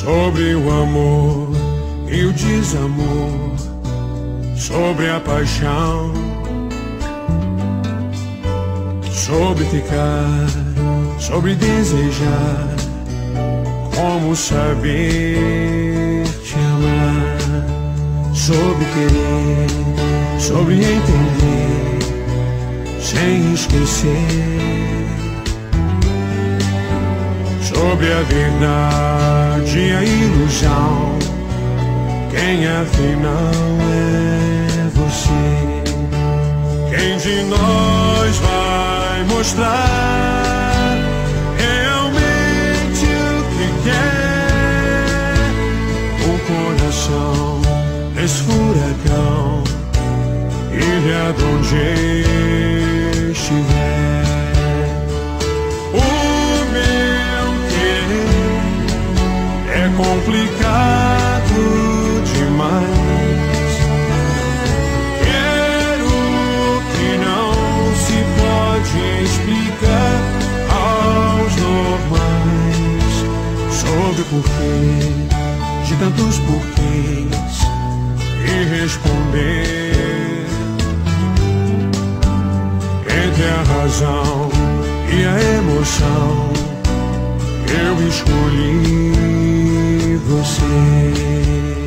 sobre o amor e o desamor, sobre a paixão, sobre ficar, sobre desejar, como saber te amar, sobre querer, sobre entender, sem esquecer, sobre a verdade e a ilusão, quem afinal é você? Quem de nós vai mostrar realmente o que quer? O coração nesse furacão, ilha de onde estiver. O meu querer é complicado demais. Quero que não se pode explicar aos normais, sobre o porquê de tantos porquês, e responder entre a razão e a emoção. Eu escolhi você.